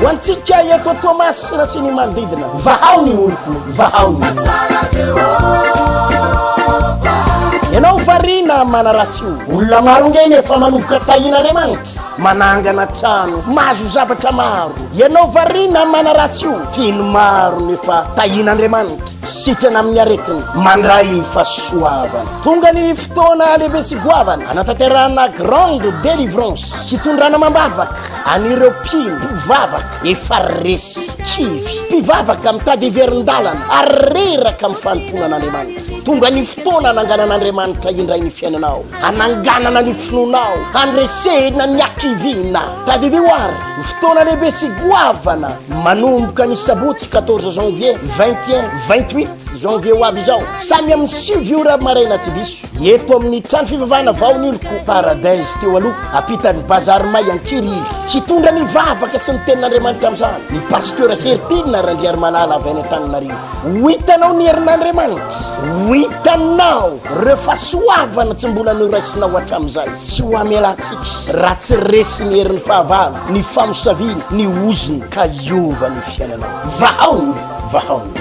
Wantsika eto Thomas na sy ny manodidina vahaony oloko vahaony ianao varina manaratsy olona maro ngeny efa manomboka tahin'Andriamanitra manangana trano mahazo zavatra maro ianao varina manaratsy tino maro nefa tahin'Andriamanitra sitrana amin'ny aretiny mandray fahasoavana tonga ny fotoana lehibe sy goavana anatanterahana grande délivrance hitondrana mambavaka anireo mpino mpivavaka efa resy kivy mpivavaka mitady heverin-dalana ary reraka amin'ny fanomponan'Andriamanitra tonga ny fotoana ananganan'Andriamanitra indray ny fiainanao ananganana ny finonao andresena ny akivina tadidioary ny fotoana lehibe sy goavana manomboka ny sabotsy 14 janvier 21 28 janvier ho avy izao samy amin'ny 5 ora maraina tsy diso eto amin'ny trano fivavahana vaony oloko paradise teo aloha apitany bazary may ankirily hitondra ny vavaka sy ny tenin'Andriamanitra amin'izany ny pasteur Hertina Randriary Malala avy any Antananarivo hitanao ny herin'Andriamanitra hitanao reo fahasoavana tsy mbola noraisinao hatramin'izay tsy ho amelantsika raha tsy resy ny herin'ny fahavalo ny famosaviana ny oziny ka iova ny fiainanao vahaony vahaony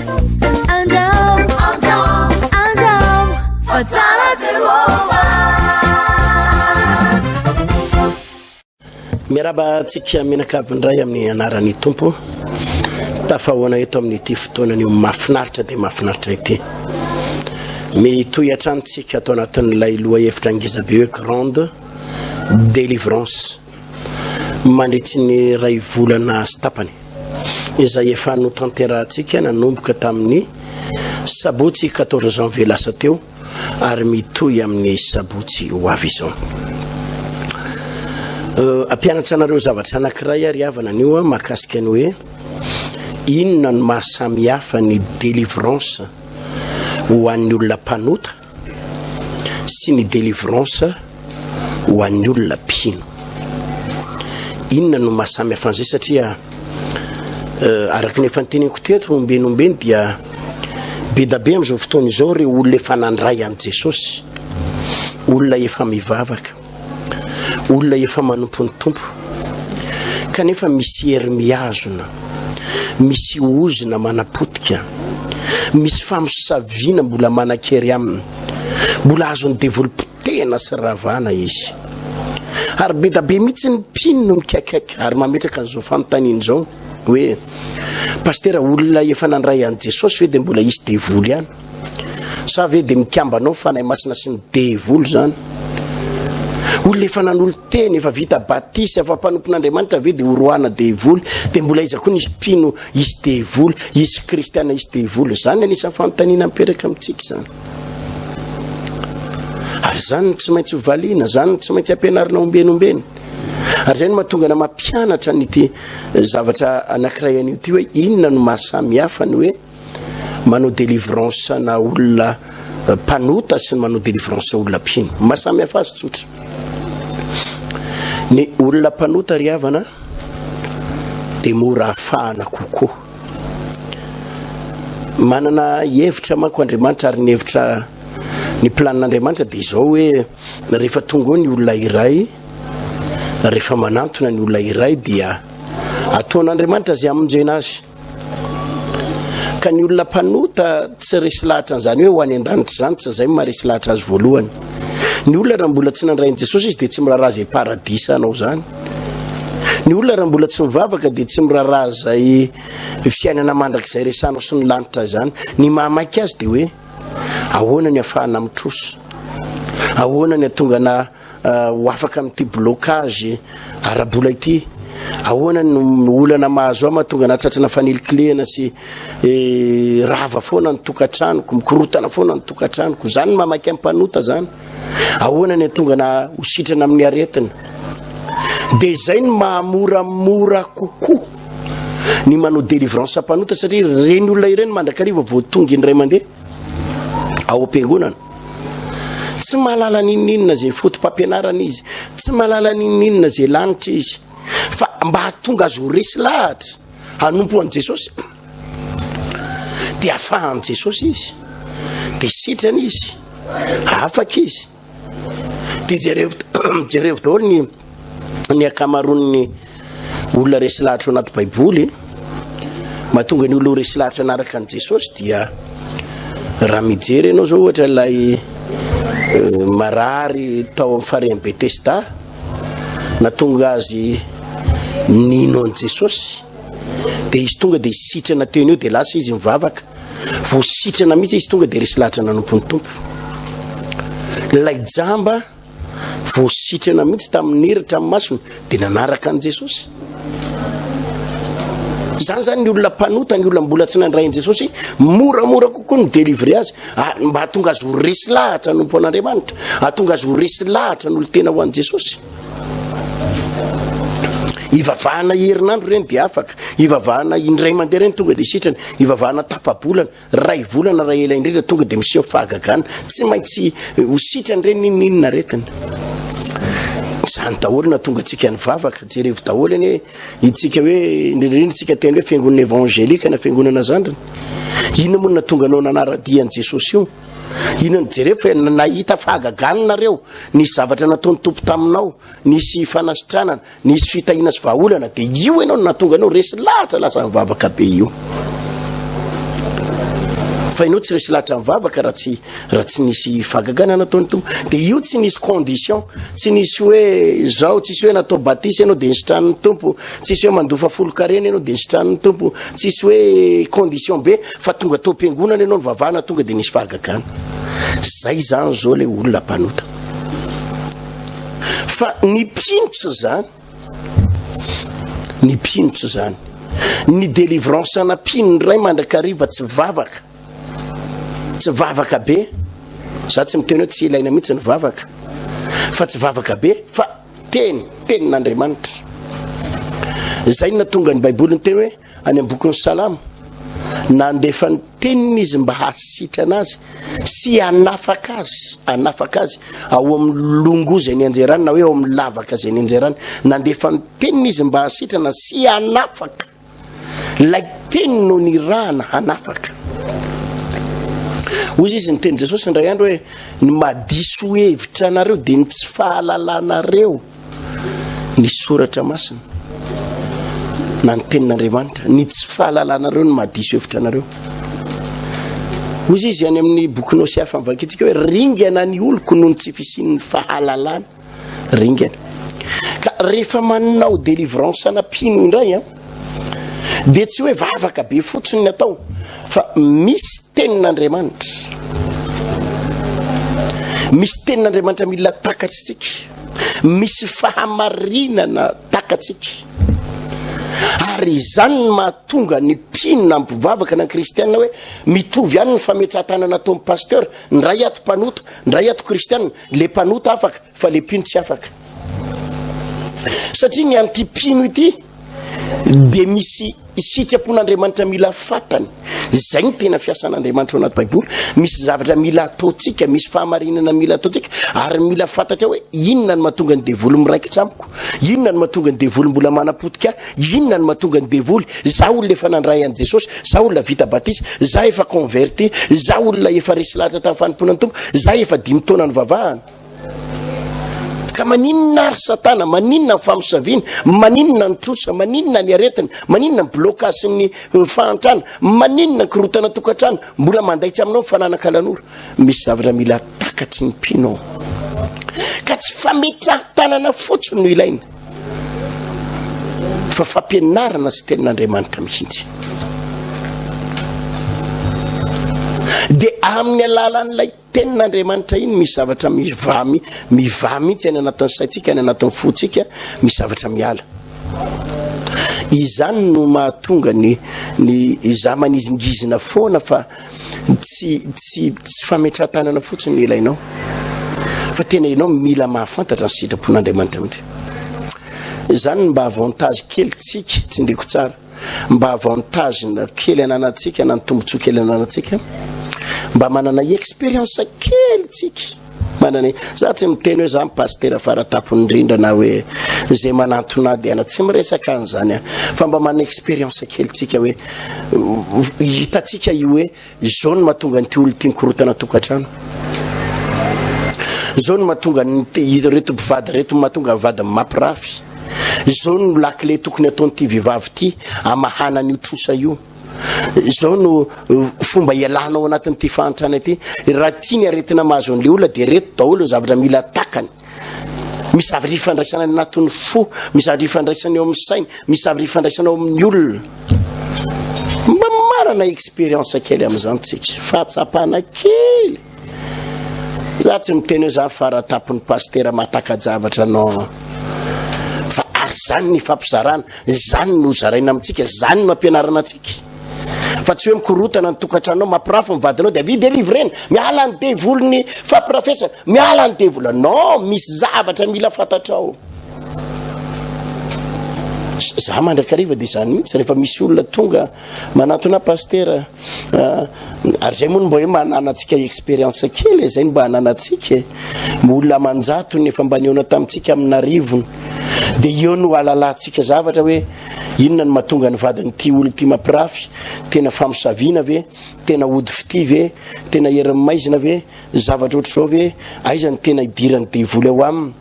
miaraba tsika menakavindray amin'ny anarany tompo tafahoana eto amin'ity fotoanany mafinaritra dia mafinaritra ity mitoy atrantsika atao anatin'ilay loha efitra angizabe hoe grande délivrance mandritsy ny ray volana sy tapany izay efa notanterahantsika nanomboka tamin'ny sabotsy 14 janvier lasa teo ary mitoy amin'ny sabotsy ho avy izao ampianatra anareo zavatra anankiray ary havana anio mahakasika ny hoe inona no mahasamihafa ny délivrance ho an'ny olona mpanota sy ny délivrance ho an'ny olona mpino inona no mahasamihafa an'izay satria araky ny efa nyteneniko teto ombenombeny dia be da be amin'izao fotoana izao reo olona efa nandray an' Jesosy olona efa mivavaka olona efa manompo ny tompo kanefa misy hery miazona misy ozina manapotika misy famosaviana mbola manan-kery aminy mbola azony devolopotena sy ravana izy ary be da be mihitsy ny mpino no mikakaiky ary mametraka an'izao fanontaniana izao hoe pasteur olona efa nandray an' Jesosy hoe dia mbola isy devoly ihany sa ve dia mikambanao fanahy masina sy ny devoly zany olona efa nanolo teny efa vita batisy efa mpanompon'Andriamanitra ve dia horoana devoly dia mbola iza koa nisy mpino isy devoly isy kristiana isy devoly zany anisan'ny fanontaniana miperaka amintsika zany ary zany tsy maintsy hovaliana zany tsy maintsy ampianarina ombenombeny ary zay no mahatonga na mampianatra nyty zavatra anankiray an'io ty hoe inona no mahasamihafa ny hoe manao délivrance na olona mpanota sy ny manao délivrance olona mpino mahasamihafa azy tsotra ny olona mpanota ry havana dia mora ahafahana kokoa manana hevitra manko Andriamanitra ary ny hevitra ny planin'Andriamanitra dia izao hoe rehefa tonga ny olona iray rehefa manantona ny olona iray dia ataon'Andriamanitra zay amonjena azy ka ny olona mpanota tsy resy lahatra an'izany hoe ho any an-danitra zany tsy zay maharesy lahatra azy voalohany ny olona raha mbola tsy nandrain' Jesosy izy dia tsy miraharaha zay paradisa anao zany ny olona raha mbola tsy mivavaka dia tsy miraharaha zay fiainana mandrakizay resanao sy ny lanitra zany ny mahamaiky azy dia hoe ahoana ny ahafahana mitrosa ahoana ny atonga na ho afaka amin'ity blocage arabola ity ahoana ny olana mahazo ao mahatonga na tratrana fanelikilena sy rava foana ny tokantranoko mikorotana foana ny tokantranoko zany mamaiky amin'ny mpanota zany ahoana ny atonga na hositrana amin'ny aretina dia zay ny mahamoramora kokoa ny manao délivrance mpanota satria reny olona ireny mandrakariva voatonga indray mandeha ao am-piangonana tsy mahalala ninninona zay fotom-pampianarana izy tsy mahalala ninninona zay lanitra izy fa mba hatonga azy ho resy lahatra hanompo an' Jesosy dia afahan' Jesosy izy dia sitrany izy afaka izy dia jerevo daholo ny akamaroan'ny olona resy lahatra anaty baiboly mahatonga ny olo resy lahatra anaraka an' Jesosy dia raha mijery ianao zao ohatra ilay marary tao amin'ny fareny Betesda natonga azy nino an' Jesosy de izy tonga de sitrana teny eo de lasa izy mivavaka vo sitrana mihitsy izy tonga de resy lahatra nanompony tompo lay jamba vo sitrana mihitsy tamin'ny heritra amin'ny masony de nanaraka an' Jesosy zany zany ny olona mpanota ny olona mbola tsy nandray an' Jesosy moramora kokoa ny delivre azy mba hatonga azy ho resy lahatra nompo an'Andriamanitra hatonga azy ho resy lahatra n'olo tena ho an' Jesosy ivavahana herinandro reny de afaka ivavahana indray mandeha reny tonga de sitrany ivavahana tapabolana ray volana raha ela indrindra tonga de miseho fahagagana tsy maintsy ho sitrany reny ninina retiny zany daholo na tonga tsika nivavaka jerevo daholo eny itsika hoe indrindrindra tsika teny hoe fiangonana evangelika na fiangonana zandrany ino moa na tonga anao nanaradian' Jesosy io ino ny jereo fa nahita fahagagananareo nisy zavatra nataony tompo taminao nisy fanasitranana nisy fitahina sy vahaolana de io ianao natonga anao resy lahatra lasa mivavaka be io fa inao tsy resy lahatra mivavaka raha tsy nisy fahagagana nataony tompo de io tsy nisy condition tsy nisy hoe zao tsisy hoe natao batisa ianao de nisitran'ny tompo tsisy hoe mandofa folo karena ianao de nisitran'ny tompo tsisy hoe condition be fa tonga tao am-piangonana ianao nivavahana tonga de nisy fahagagana zay zany zao le olona mpanota fa ny mpinotsy zany ny délivrance anampino ray mandrakariva tsy vavaka be za tsy miteny hoe tsy ilaina mihitsy ny vavaka fa tsy vavaka be fa tenin'Andriamanitra zay natonga ny baiboly ny teny hoe any am-bokin'ny Salamo nandefa ny teniny izy mba hasitrana azy sy anafaka azy ao amin'ny longo zay ny anjerany na hoe ao amin'ny lavaka zay ny anjerany nandefa ny teniny izy mba hasitrana sy anafaka lay teny no ny rahana hanafaka ozy izy nyteny Jesosy ndray andro hoe ny madiso hevitra anareo de ny tsy fahalalanareo ny soratra masina na ny tenin'Andriamanitra ny tsy fahalalanareo ny madiso hevitra anareo ozy izy any amin'ny boky Nosiafa mivakitsika hoe ringana ny oloko noho ny tsy fisian'ny fahalalana ringana ka rehefa manao délivrance anampino indray de tsy hoe vavaka be fotsiny ny atao fa misy tenin'Andriamanitra mila takatsika misy fahamarinana takatsika ary zany mahatonga ny mpinona mpivavaka na kristianina hoe mitovy ihany ny fametsahatana natao amin'ny pasteur ndray ato mpanota ndray ato kristianina le mpanota afaka fa le mpino tsy afaka satria ny anty mpino ity de misy sitrapon'Andriamanitra mila fatany zay ny tena fiasan'Andriamanitra ao anaty baiboly misy zavatra mila ataotsika misy fahamarinana mila ataotsika ary mila fantatra hoe inona ny mahatonga ny devoly miraikitsy amiko inona ny mahatonga ny devoly mbola manapotika inona ny mahatonga ny devoly za olona efa nandray an' Jesosy za olona vita batisa za efa converti za olona efa resy lahatra tamin'ny fanomponan'ny tompo za efa 5 taona ny vavahana ka maninona ary satana maninona ny famosaviana maninona ny trosa maninona ny aretina maninona ny blocage sy ny fahantrana maninona ny korotana tokantrano mbola mandaitsy aminao fananakalanora misy zavatra mila takatry ny mpinao ka tsy fametsahantanana fotsiny no ilaina fa fampianarana sy tenin'Andriamanitra mihitsy de amin'ny alalan'ilay tenin'Andriamanitra iny misy zavatra mivà mihitsy any anatin'ny saitsika any anatin'ny fotsika misy zavatra miala izany no mahatonga ny za manizingizina foana fa tsy fametrahantanana fotsiny no ilainao fa tena ianao mila mahafantatra ny sitrapon'Andriamanitra mihitsy zany mba avantage kely tsika tsy ndreko tsara mba avantage kely ananatsika na ny tombontsoa kely ananatsika mba manana expérience kely tsika manana za tsy miteny hoe za pasteur faratapony indrindra na hoe zay manantona de ana tsy miresaka an'zany fa mba manana expérience kely tsika hoe hitatsika io hoe zao no mahatonga ny ty olo ty mikorotana tokantrano zao no mahatonga ny reto mpivady reto mahatonga ny vady mampirafy Izao no lakile tokony ataonyity vehivavy ty amahana n'io trosa io. Izao no fomba ialanao anatin'ity fahantrana ity. Raha tiany aretina mahazo an'le olona dia reto daholo zavatra mila takany. Misy zavatra ifandraisana anatin'ny fo, misy zavatra ifandraisana eo amin'ny sainy, misy zavatra ifandraisana eo amin'ny olona. Mba marana expérience kely amin'izany tsika, fahatsapana kely. Za tsy miteny hoe za faratapon'ny pastera mahataka-javatra no fa ary zany ny fampizarana, zany no zaraina amintsika, zany no ampianarana antsika. Fa tsy hoe mikorotana ny tokantranao mampirafo mivadinao dia videlivrena miala ny devolony fampiravesana, miala ny devola. Non, misy zavatra mila fantatrao. Za mandrakariva dia zany mihitsy rehefa misy olona tonga manatona pastera ary zay moa no mba hoe mananatsika expérience kely, zay no mba hananatsika olona manjato ny efa mba niona tamintsika amina rivony dia eo no alalantsika zavatra hoe inona no mahatonga ny vadin'ity olona ty mampirafy, tena famosaviana ve, tena ody fity ve, tena herin'ny maizina ve, zavatra ohatr'izao ve, aiza ny tena idirany devoly ao aminy.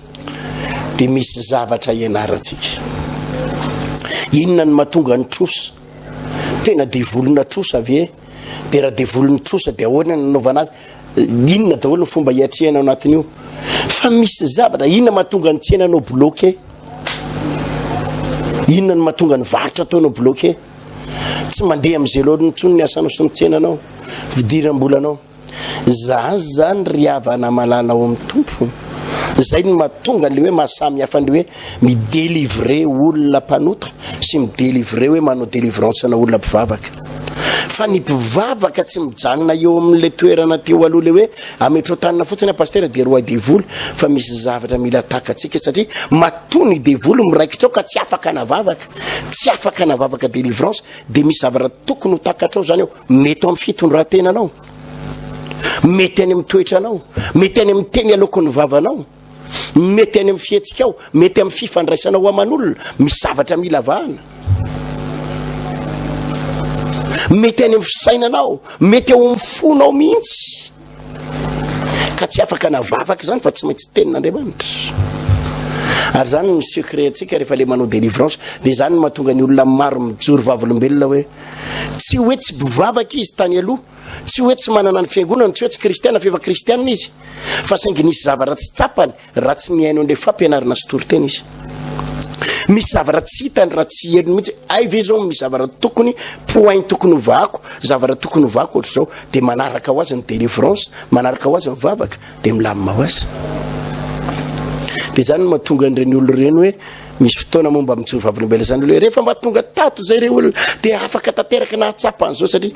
Dia misy zavatra ianarantsika. Inona no mahatonga ny trosa, tena devolona trosa ve, dia raha devolony trosa dia ahoana ny nanaovana azy, inona daholo ny fomba hiatrehana ao anatin'io. Fa misy zavatra, inona mahatonga ny tsenanao bloqué, inona no mahatonga ny varotra ataonao bloqué. Tsy mandeha amin'izay loatra intsony ny asanao sy ny tsenanao, fidiram-bolanao. Zany ry havana malala ao amin'ny tompo. Zay no mahatonga le hoe mahasamy hafa le hoe midelivre olona mpanotra sy midelivre hoe manao délivrance na olona mpivavaka. Fa ny mpivavaka tsy mijanona eo amin'le toerana teo aloha le hoe ametrao tanina fotsiny a pastera dia roi devoly, fa misy zavatra mila takatsika satria matony devoly miraikitra ao ka tsy afaka navavaka, tsy afaka navavaka délivrance. Dia misy zavatra tokony ho takatrao zany eo, mety amin'ny fitondrantenanao, mety any amin'ny toetranao, mety any amin'ny teny alokon'ny vavanao, mety any amin'ny fihetsikao, mety amin'ny fifandraisanao aman'olona. Misy zavatra mila vahana, mety any amin'ny fisainanao, mety eo amin'ny fonao mihitsy ka tsy afaka navavaka zany fa tsy maintsy tenin'Andriamanitra. Ary zany ny secret antsika rehefa le manao délivrance, dia zany no mahatonga ny olona maro mijoro vavolombelona hoe tsy hoe tsy bivavaka izy tany aloha, tsy hoe tsy manana ny fiangonana, tsy hoe tsy kristiana fa efa kristiana izy, fa saingy nisy zavatra tsy tsapany raha tsy nihaino an'le fampianarana sy toritena izy. Misy zavatra tsy hitany raha tsy helony mihitsy. Ay ve zao misy zavatra tokony point tokony hovako, zavatra tokony hovako ohatr'izao, dia manaraka ho azy ny délivrance, manaraka ho azy ny vavaka, dia milamina ho azy. Dia zany mahatonga an'ireny olona ireny hoe misy fotoana momba mijoro vavolombelona zany hoe rehefa mahatonga tato zay re olona dia afaka tanteraka na hatsapan'izao, satria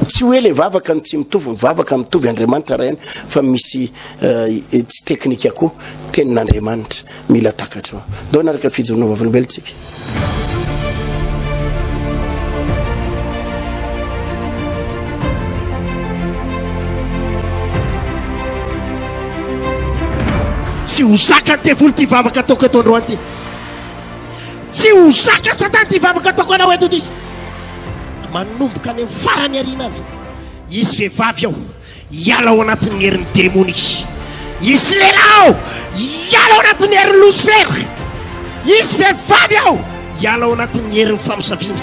tsy hoe le vavaka ny tsy mitovy, mivavaka mitovy Andriamanitra raha ihany, fa misy tsy teknika koa tenin'Andriamanitra mila takatra ao. Dao naraka fijoroana vavolombelontsika. Tsy ho zaka ny devoly ty vavaka ataoko eto androany ty, tsy ho zaka satany ty vavaka ataoko anao eto ty. Manomboka any amin'ny farany arinany, isy vehivavy ao hiala ao anatin'ny herin'ny démony izy, isy lehilahy ao hiala ao anatin'ny herin'ny Lucifer, isy vehivavy ao hiala ao anatin'ny herin'ny famosaviana.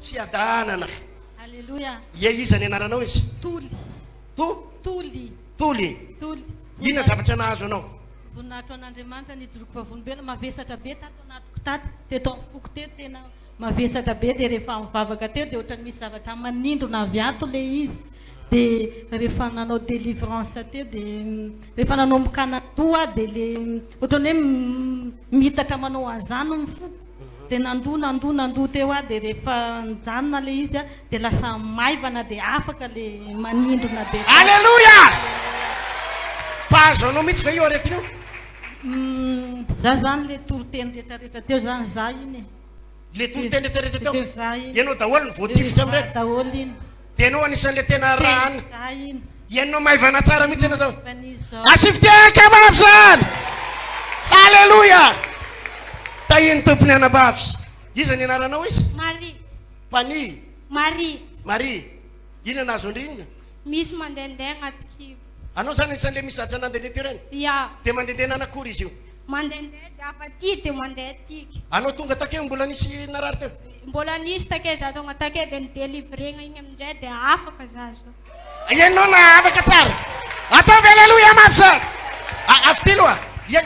Tsy adanana. Alléluia. Ye iza ny anaranao izy? Toly. Toly. Toly. Toly. Inona zavatra nahazo anao? Voninahitro an'Andriamanitra nijoroko vavolombelona mavesatra be tato anatiko tato, teto amin'ny foko teo tena mavesatra be, dia rehefa mivavaka teo dia ohatrany misy zavatra manindrona avy ato le izy. Dia rehefa nanao délivrance teo dia rehefa nanomboka natoa dia le ohatrany hoe mitatra manao anzano ny foko. Dia nandoa teo a, dia rehefa nijanona le izy a dia lasa maivana dia afaka le manindrona be. Alléluia! Pazo anao mihitsy fa io aretin'io? Za zany le toriteny rehetrarehetra teo zany za iny. Le toriteny rehetrarehetra teo? Za iny. Ianao daholo ny voatifitra amin'ireny? Daholo iny. Dia ianao anisan'le tena rahana. Za iny. Ianao maivana tsara mihitsy ianao zao. Fanizao. Asifiteka mafy zany! Alléluia! Tahiny tompony anabavy. Iza ny anaranao izy? Marie. Fany. Marie ina nazo ndrinina misy mandehandeha agnaty kibo anao zany isan'le misatra nandehandeha ty reny ia de mandehandeha nanakory izy io mandehandeha de afa ty de mandeha tiky anao tonga takeo mbola nisy narary teo mbola nisy take za tonga take de nidelivrena igny aminjay de afaka za zao ianao na afaka tsara ataovy aleloia mafy sara avy loa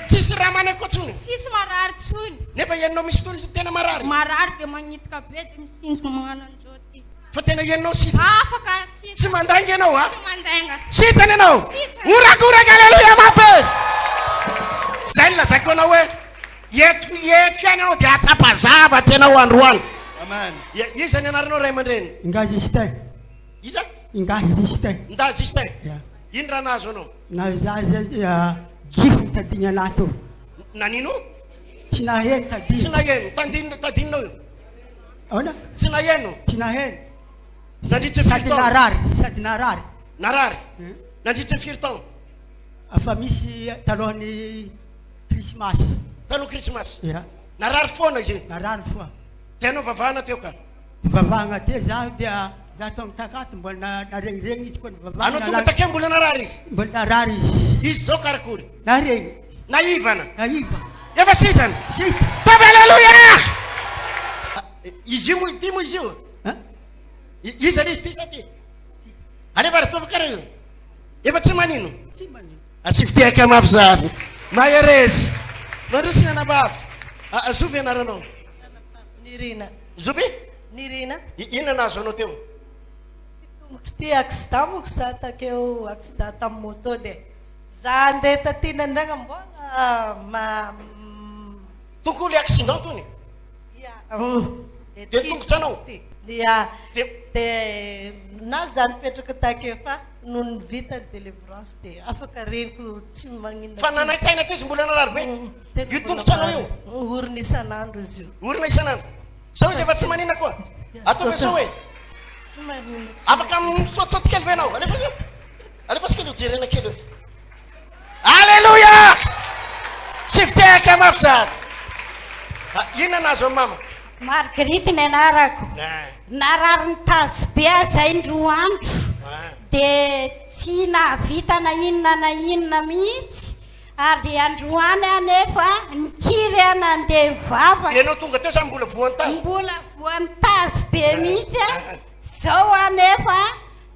tsisy raha mane koatsony sisy marary tsony nefa ianao misy fotoana izy tena marary marary de magnitika be de misinjika magnano an'izao ty fa tena ianao sita afaka tsy mandainga ianao a tsy mandainga sitany ianao orakoraka aleloia mapy zay lazaiko anao hoe eto ianao de atsapazava tena ho androany Amen. Izany anaranao ray aman-dreny Nga Justin. iza Nga Justin. nda Justin Ya. ino raha nazo anao Na zaza gify tadina nato. nanino Tsy naheno tsy tadina. naheno tadinao io Ona? tsy naheno Tsy naheno. nandritsy Sady firy taona narary, sady narary. narary nandritsy firy taona Afa misy talohan'ny Christmas. taloha krismasy Ya. narary foana izy Narary foa. tianao vavahana teo ka Vavahana te za dia za tong takato mbola naregniregny izy koa anao tonga vavahana. takeo mbola narary izy Mbola narary izy. izy zao karakory Naregny. naivana Naiva. efa sitany Sita. tavy aleloia izy io mo ty mo izy io Ha? iza izy ty sa ty alefa raha tovy kara io efa tsy manino Tsy manino. asivitiaka mafy zany maherezy mandrosina nabavy zovy ianaranao Nirina. zovy Nirina. inona nazo anao teo Ty accident moko za takeo accident tamin'ny moto de za andeha taty nandragna mbola tokony accident tony de tongotra anao dia de de na za nipetraka takeo fa no nivita ny délivrance de afaka reniko tsy magnino fa nanaytaina ty izy mbola narary be io tongotra anao io orina isan'andro izy io orina isanandro sao izy efa tsy manina koa ataovy sao hoe tsy magnino afaka misaotisaoty kely ve anao alefa sikely jerena kely hoe alleluia siviteka mafy zany inona nazo amin'ny mama Marguerite ny anarako narary ny tazo be zay ndroa andro de tsy nahavita na inona mihitsy ary androany anefa nikiry anandeha mivavaka ianao tonga teo sa mbola voan'ny tazo mbola voan'ny tazo be mihitsy zao anefa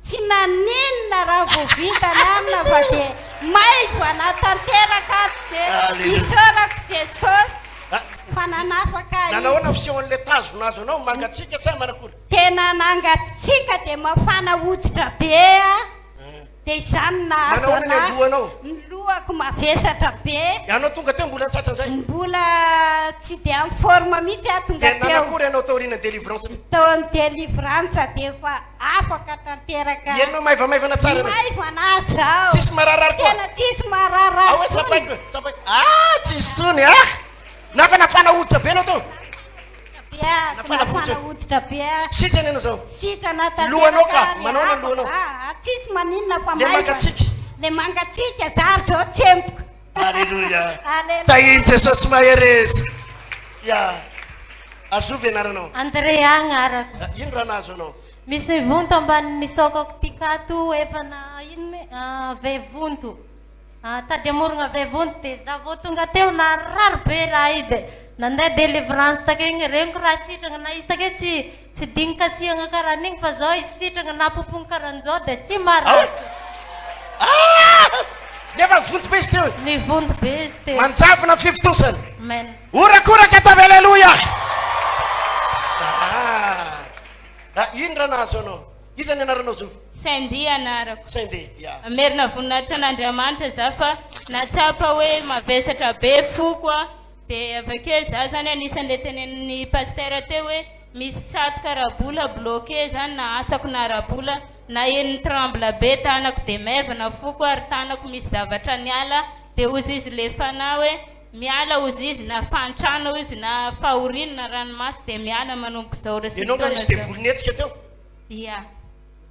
tsy naninona raha voavitany amina fa de maiva natanteraka de isorako jesosy fa nanafaka nanahoana fisehoan'le tazo nazo anao mangatsika sa manakory tena nangatsika de mafana hoditra be a de izany nahazo manahoana ny andohanao ny lohako mavesatra be anao tonga teo mbola tsatsan'izay mbola tsy de amin'ny forme mihitsy a tonga de teo nanakory anao taorina délivrance tao amin'ny délivrance de efa afaka tanteraka ianao maivamaivana tsara maivana zao tsisy mararirary koa tena tsisy mararary aoe tsapaiko tsapaiko tsisy tsony nafa nafana hoditra be anao tao nafana hoditra be sitrany anao zao sitana lohanao ka manao na lohanao tsisy maninona fa le mangatsika le mangatsika zary zao tsempoka alleluia tahiny jesosy maherezy ya azovy ianaranao Andrea agnarako ino raha nazo anao misy vonto ambanin'ny sokako ty kato efa na ino me vevonto tady amorogna vevonto de za vao tonga teo narary be raha i de nandeha délivrance take igny reniko raha sitragna na izy take tsy dinikasiagna karaha n'igny fa zao izy sitragna napopony karahan'zao de tsy marary nefa vonto be izy teo ny vonto be izy teo manjavona fivitosany men orakoraka tavy alleluia ino raha nazo anao izany anaranao zovy Sandy anarako sainde ya merina voninahitra an'Andriamanitra za fa natsapa hoe mavesatra be foko a de avakeo za zany anisan'le tenen'ny pasteur teo hoe misy tsatoka rabola bloqué zany na asako na rabola na eny tremble be tanako de maivana foko ary tanako misy zavatra niala de ozy izy le fana hoe miala ozy izy na fantrano izy na fahoriny na ranomasy de miala manomboka zao ianao ngany izy de volinetsika teo ia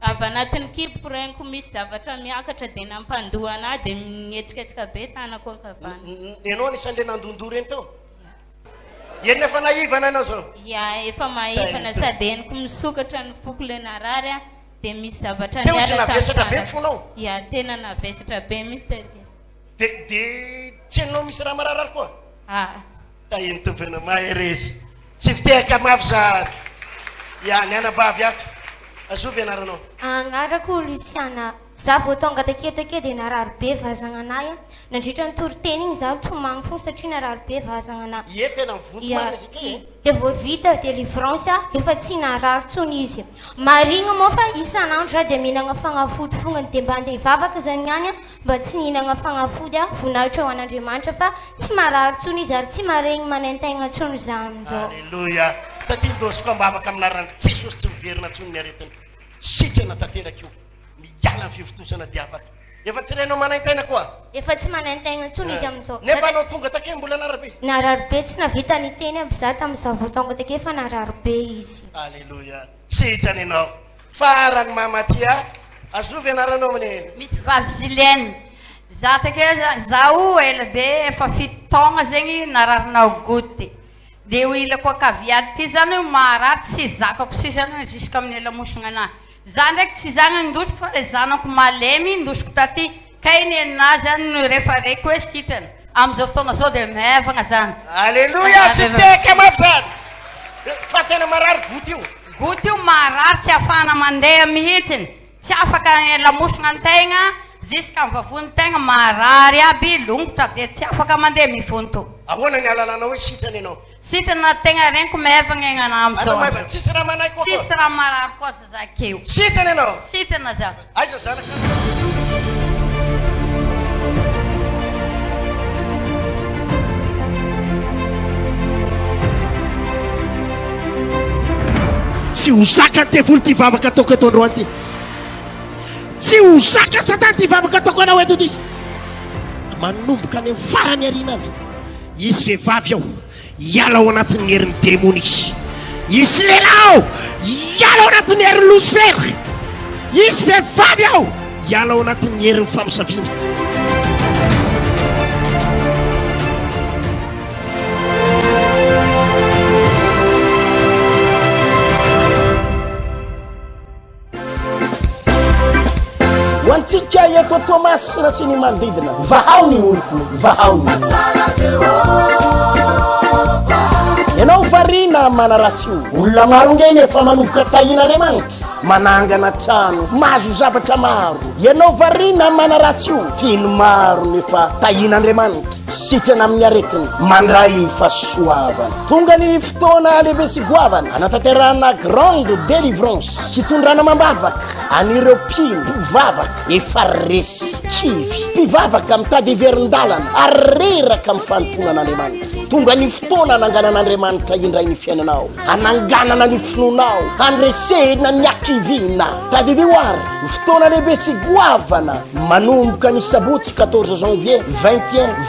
avy anatin'ny kiboko reniko misy zavatra miakatra de nampandoha ana de mietsiketsika be tanako ankavana ianao anisan'le nandondoha reny teo Eny efa naivana anao zao. Ya efa maivana sady eniko misokatra ny foko le narary a dia misy zavatra Teo sy navesatra be ny fonao. Ya tena navesatra be misy de tsy hainao misy raha mararary koa. Eny tompona maherezy tsy fitehaka mafy za ya ny anabavy ato azovy ianaranao. Agnarako Luciana, za vao tonga taketo dia narary be vazana anay a. Nandritra ny toriteny igny za tomagny fo satria narary be vazana anay. Ie tena mivonto marina izy ity. Dia vao vita délivrance efa tsy narary tsony izy. Marigna moa fa isan'andro za dia mihinagna fagnafody fogna dia mba andeha hivavaka zany ihany mba tsy nihinagna fagnafody voninahitra ho an'Andriamanitra fa tsy marary tsony izy ary tsy maregny manentegna tsony za amin'izao. Alleluia. Tatindosy koa mba afaka aminarany Jesosy tsy miverina tsony ny aretiny. Sitrana tanteraka io. Miala ny fivotosana dia afaka. Efa tsy renao manaintena koa? Efa tsy manaintena tsony izy amin'izao. Nefa anao tonga take mbola narary be? Narary be tsy navita ny teny aby za tamin'izao vao tonga take fa narary be izy. Alleluia. Sitrany ianao. Farany mamatia. Azovy ianaranao amin'eny. Misy Vasilène. Za take zaho ela be efa 7 taona zegny nararinao goty. Dia ho ilako akaviady ty zany marary tsy zakako sisany jusqu'à amin'ny lamosina anahy. Za ndraiky tsy zany ndosiko fa le zanako malemy ndosiko taty kainy enazy zany no rehefa raiky hoe sitrana. Amin'izao fotoana zao dia maivagna zany. Alleluia, sy fitehaka mafy zany. Fa tena marary goty io. Goty io marary tsy afahana mandeha mihitsiny. Tsy afaka lamosina antegna jusqu'à vavontegna marary aby longotra dia tsy afaka mandeha mivonto. Ahoana ny alalanao hoe sitrana ianao? Sitrana tegna reniko maivagna egna anao amin'izao. Maivagna tsisy raha manay koa. Tsisy raha marary koa zazakeo. Sitrana ianao? Sitrana za. Aiza zanaka. Tsy ho zaka ty volo ty vavaka ataoko eto androany ty. Tsy ho zaka satany ty vavaka ataoko anao eto ty. Manomboka any amin'ny farany arinany. Izy vehivavy ao iala ao anatin'ny herin'ny démoni. Izy lehilahy ao iala ao anatin'ny herin'ny Lucifer. Izy vehivavy ao iala ao anatin'ny herin'ny famosaviana. Antsika eto Thomas na sy ny manodidina vahao ny oloko vahao ny ianao varina manaratsy io olona maro ngeny efa manomboka tahin'Andriamanitra manangana trano mahazo zavatra maro ianao varina manaratsy io tino maro nefa tahin'Andriamanitra sitrana amin'ny aretiny mandray fahasoavana tonga ny fotoana lehibe sy goavana anatanterahana grande délivrance hitondrana mambavaka anireo mpivavaka efa resy kivy mpivavaka mitady heverin-dalana ary reraka amin'ny fanomponan'Andriamanitra tonga ny fotoana ananganan'Andriamanitra indray ny fiainanao ananganana ny finonao andresena ny akivina tadidio ary ny fotoana lehibe sy goavana manomboka ny sabotsy 14 janvier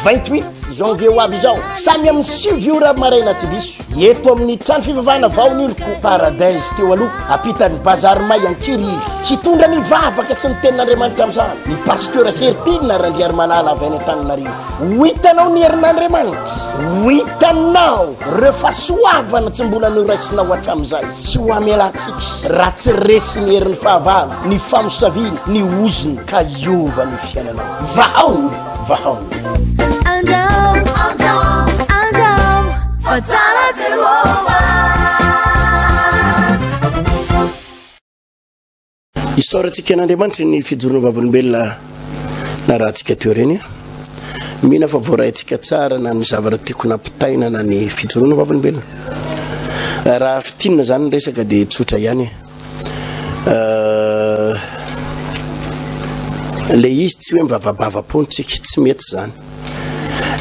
21-28 janvier ho avy izao samy amin'ny 5 ora maraina tsy diso eto amin'ny trano fivavahana vaoniloko paradise teo aloha apitan'ny bazary may ankiriry hitondra ny vavaka sy ny tenin'Andriamanitra amin'izany ny pasteur Hertina Randriary Manala avy any Antananarivo ho hitanao ny herin'Andriamanitra ho hitanao reo fahasoavana tsy mbola noraisinao hatramin'izay tsy ho amialantsika raha tsy resy ny herin'ny fahavalo ny famosaviana ny oziny ka iova ny fiainanao vahao vahao isaorantsika n'Andriamanitra ny fijoroana vavolombelona na raha tsika teo reny mina fa voarayntsika tsara na ny zavatra tiako nampitaina na ny fijoroana vavolombelona raha fitinina zany resaka dia tsotra ihany le izy tsy hoe mivavabavapontsika tsy mety zany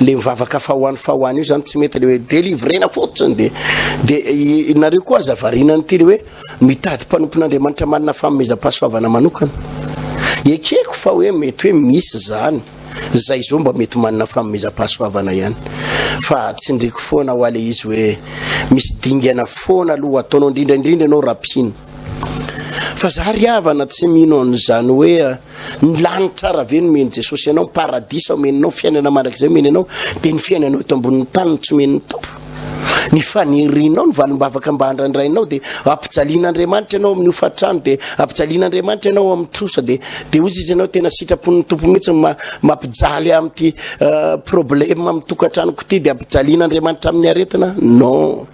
le mivavaka fahoany io zany tsy mety le hoe délivrena fotsiny dia nareo koa zavarinany ty le hoe mitady mpanompon'Andriamanitra manana famezam-pahasoavana manokana ekeko fa hoe mety hoe misy zany zay zao mba mety manana famezam-pahasoavana ihany fa tsy ndriky foana ho ale izy hoe misy dingana foana aloha ataonao indrindraindrindra ianao rapina fa za riavana tsy mino an'izany hoe ny lanitra raha ve nomeny Jesosy ianao paradisa omeninao fiainana mandrakizay omeny ianao dia ny fiainanao eto ambonin'ny tany tsy omen'ny tompo ny fanirinao ny valim-bavaka mba handrandrainao de ampijalian'Andriamanitra ianao amin'ny hofatrano de ampijalian'Andriamanitra ianao amin'ny trosa de ozy izy ianao tena sitrapon'ny tompo mihitsy mampijaly amty problème amin'ny tokantranoko ty de ampijalian'Andriamanitra amin'ny aretina non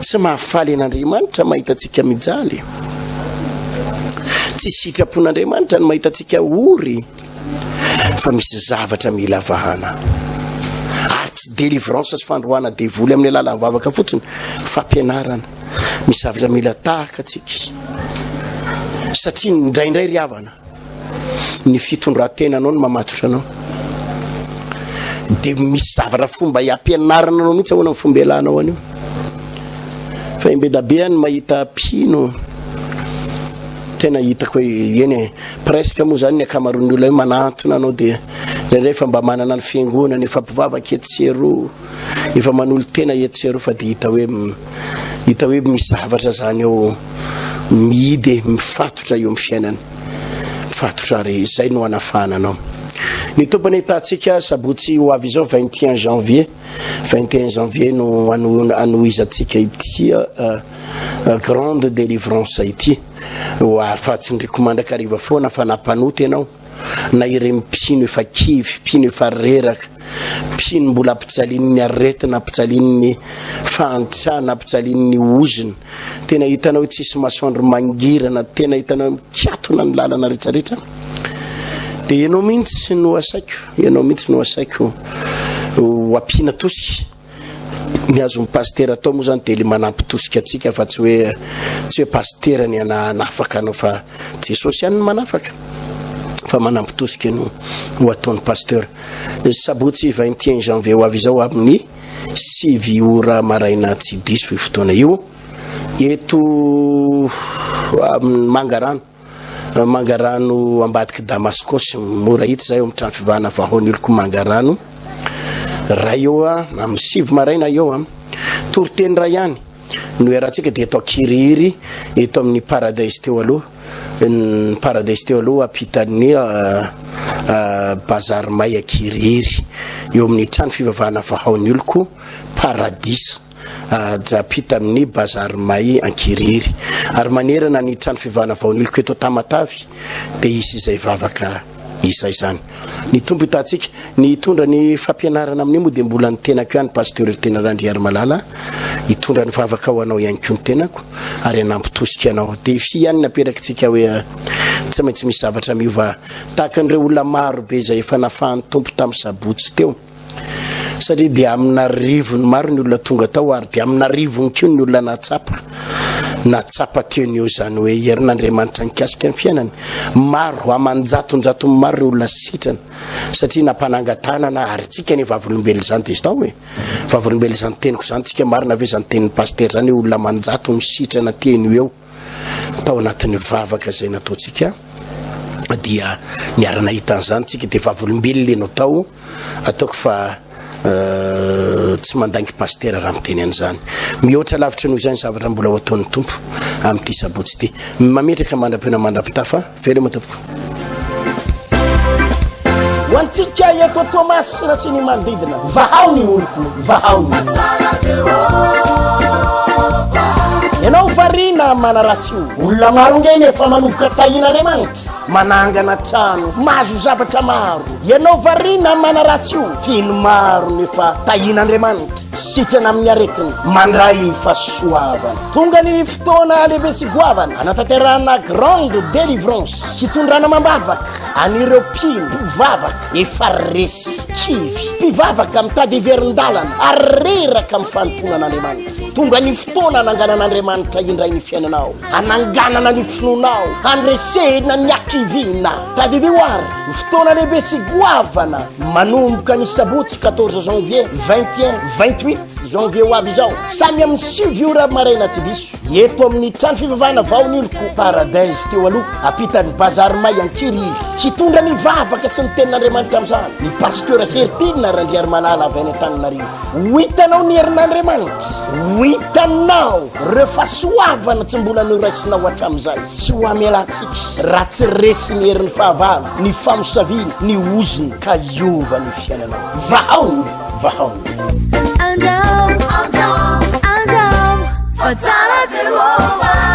tsy mahafaly an'Andriamanitra mahitatsika mijaly tsy sitrapon'Andriamanitra ny mahitatsika ory fa misy zavatra mila vahana tsy délivrance sy fandroana devoly amin'ny alalan'ny vavaka fotsiny fampianarana misy zavatra mila tahaka atsika satria indraindray ry havana ny fitondran-tena anao ny mamatotra anao de misy zavatra fomba hampianarana anao mihitsy ahoana ny fomba ilanao anio fa imbedabe any mahita pino tena hitako eny presque moa zany ny akamaroan'ny olona io manantona anao de rehefa mba manana ny fiangonana efa mpivavaka etsero efa manolo tena etsero fa de hita hoe misy zavatra zany eo mihidy mifatotra eo amin'ny fiainany mifatotra ary zay no anafana anao ny tompony hitantsika sabotsy ho avy izao 21 janvier no anoizatsika ity grande délivrance ity afatsy ndreky mandaka ariva foana fa nampanoty ianao na ireny mpino efa kivy mpino efa reraka mpino mbola ampijalian'ny aretina ampijalian'ny fantrana ampijalian'ny oziny tena hitanao hoe tsisy masoandro mangirana tena hitanao mikiatona ny lalana rehetrarehetra de ianao mihitsy no asaiko ho tosika miazo ny paster atao moa zany de le manampy tosika atsika fa tsy hoe paster ny anafaka anao fa Jesosy ihany ny manafaka fa manampy tosika no ho ataon'ny pasteur sabotsy 21 janvier ho avy izao amin'ny 6 ora maraina tsy diso fotoana io eto mangarano ambadiky Damascos mora hita zay amin'ny trano fivahana vahony oloko mangarano raha eo amin'ny 7 maraina eo toroteny raha ihany no eratsika de eto akiriry eto amin'ny paradise teo aloha ny paradise teo aloha apitan'ny bazar may akiriry eo amin'ny trano fivavahana vahony oloko paradis apita amin'ny bazar may ankiriry ary manerana ny trano fivahana vahony oloko eto Tamatavy de isy izay vavaka izay zany ny tompo hitantsika ny tondra ny fampianarana amin'ny moa de mbola ny tenako ihany pasteur tena Randriary Malala hitondra ny vavaka ho anao ihany koa ny tenako ary anampitosika anao de fi ihany naperakitsika hoe tsy maintsy misy zavatra miova tahaka an'ireo olona maro be zay efa nafahan'ny tompo tamin'ny sabotsy teo satria de amina rivony maro ny olona tonga tao ary de amina rivony keo ny olona natsapa teony eo zany hoe herin'Andriamanitra nikasika ny fiainany maro amanjatonjato maro ireo olona sitrana satria nampanangatanana ary tsika ny vavolombelo zany de zao hoe vavolombelo zany teniko zany tsika marina ve zany tenin'ny paster zany hoe olona manjato misitrana teny eo tao anatin'ny vavaka zay nataotsika dia niarana hitan'izany tsika de vavolombelo lenao tao ataoko fa tsy mandangy paster raha miteny an'izany mihoatra lavitra noho izany zavatra mbola ho ataon'ny tompo amin'ity sabotsy ty mametraka mandram-pena mandram-pitafa very matompoko ho antsika eto Thomas rasiny mandidina vahaony oloko vahaony ianao varina manaratsy io olona maro ngeny efa manomboka tahin'Andriamanitra manangana trano mahazo zavatra maro ianao varina manaratsy io pino maro nefa tahin'Andriamanitra sitrana amin'ny aretiny mandray fahasoavana tonga ny fotoana lehibe sy goavana anatanterahana grande délivrance hitondrana mambavaka anireo pino mpivavaka efa resy kivy mpivavaka mitady heverin-dalana ary reraka amin'ny fanomponan'Andriamanitra tonga ny fotoana ananganan'Andriamanitra indray ny fiainanao ananganana ny finonao andresena ny akivina tadideo ary ny fotoana lehibe sy goavana manomboka ny sabotsy 14 janvier 28 janvier ho avy izao samy amin'ny 6 ora maraina tsy diso eto amin'ny trano fivavahana vahony oloko paradise teo aloha apitan'ny bazar may ankiriry hitondra ny vavaka sy ny tenin'Andriamanitra amin'izany ny pasteur Hertina Randriary Malala avy any Antananarivo ho hitanao ny herin'Andriamanitra ho hitanao reo fahasoavana tsy mbola noraisinao hatramin'izay tsy ho amelantsika raha tsy resy ny herin'ny fahavalo ny famosaviana ny oziny ka iova ny fiainanao vahaony I'm down. fa tsara Jehova